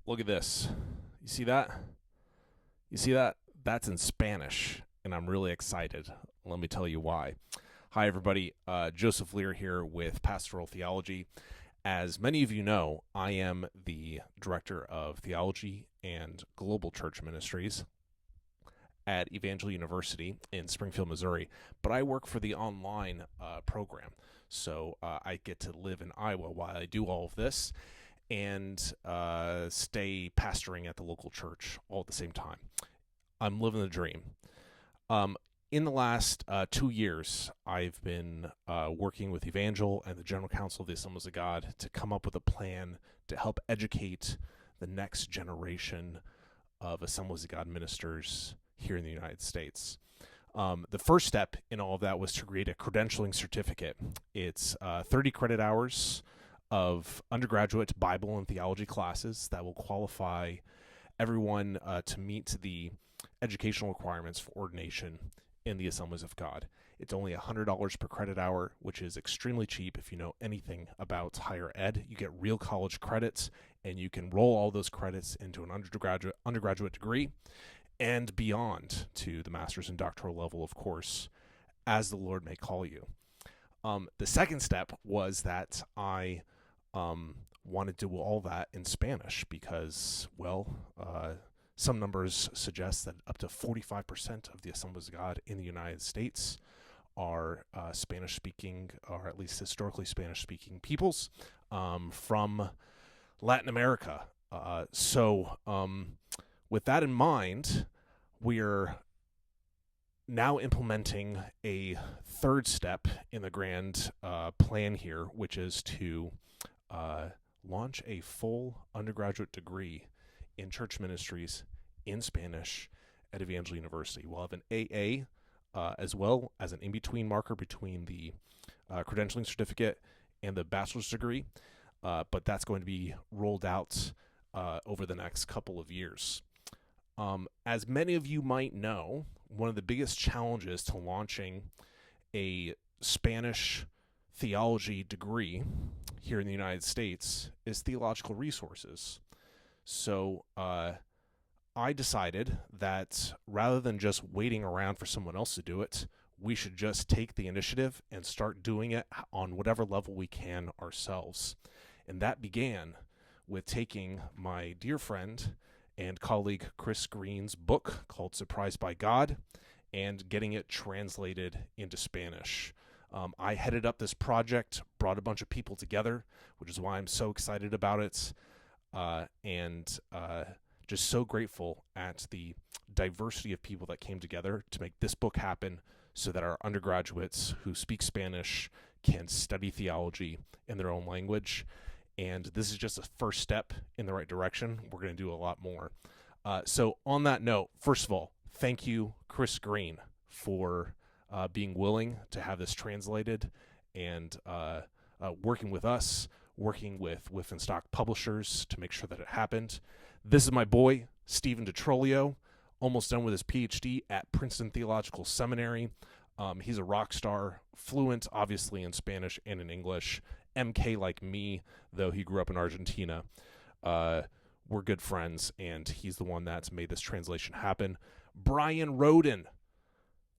Look at this. You see that? You see that? That's in Spanish, and I'm really excited. Let me tell you why. Hi, everybody. Joseph Lear here with Pastoral Theology. As many of you know, I am the Director of Theology and Global Church Ministries at Evangel University in Springfield, Missouri, but I work for the online program. So I get to live in Iowa while I do all of this and stay pastoring at the local church all at the same time. I'm living the dream. In the last 2 years, I've been working with Evangel and the General Council of the Assemblies of God to come up with a plan to help educate the next generation of Assemblies of God ministers here in the United States. The first step in all of that was to create a credentialing certificate. It's 30 credit hours of undergraduate Bible and theology classes that will qualify everyone to meet the educational requirements for ordination in the Assemblies of God. It's only $100 per credit hour, which is extremely cheap if you know anything about higher ed. You get real college credits, and you can roll all those credits into an undergraduate degree and beyond to the master's and doctoral level, of course, as the Lord may call you. The second step was that I wanted to do all that in Spanish because, some numbers suggest that up to 45% of the Assemblies of God in the United States are Spanish-speaking, or at least historically Spanish-speaking peoples from Latin America. So with that in mind, we're now implementing a third step in the grand plan here, which is to launch a full undergraduate degree in church ministries in Spanish at Evangel University. We'll have an AA as well as an in-between marker between the credentialing certificate and the bachelor's degree, but that's going to be rolled out over the next couple of years. As many of you might know, one of the biggest challenges to launching a Spanish theology degree here in the United States is theological resources. So I decided that rather than just waiting around for someone else to do it, we should just take the initiative and start doing it on whatever level we can ourselves. And that began with taking my dear friend and colleague Chris Green's book called Surprised by God and getting it translated into Spanish. I headed up this project, brought a bunch of people together, which is why I'm so excited about it. And just so grateful at the diversity of people that came together to make this book happen so that our undergraduates who speak Spanish can study theology in their own language. And this is just a first step in the right direction. We're going to do a lot more. So on that note, first of all, thank you, Chris Green, for being willing to have this translated and working with us, working with Stock Publishers to make sure that it happened. This is my boy, Stephen DeTrolio, almost done with his PhD at Princeton Theological Seminary. He's a rock star, fluent, obviously, in Spanish and in English. MK like me, though he grew up in Argentina. We're good friends, and he's the one that's made this translation happen. Brian Roden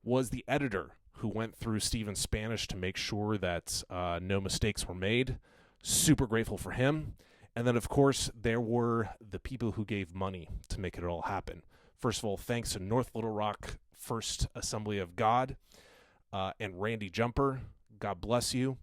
was the editor who went through Stephen's Spanish to make sure that no mistakes were made. Super grateful for him. And then, of course, there were the people who gave money to make it all happen. First of all, thanks to North Little Rock First Assembly of God and Randy Jumper. God bless you.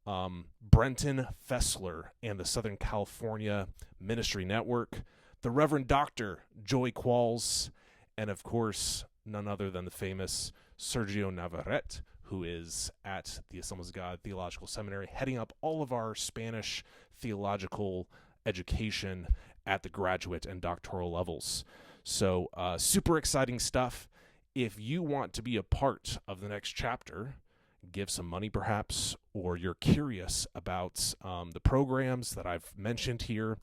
Brenton Fessler and the Southern California Ministry Network. The Reverend Dr. Joy Qualls. And, of course, none other than the famous Sergio Navarrete, who is at the Assemblies of God Theological Seminary, heading up all of our Spanish theological education at the graduate and doctoral levels. So super exciting stuff. If you want to be a part of the next chapter, give some money perhaps, or you're curious about the programs that I've mentioned here,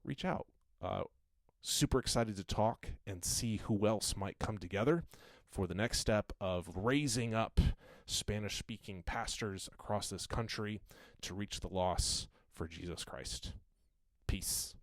reach out. Super excited to talk and see who else might come together for the next step of raising up Spanish-speaking pastors across this country to reach the lost for Jesus Christ. Peace.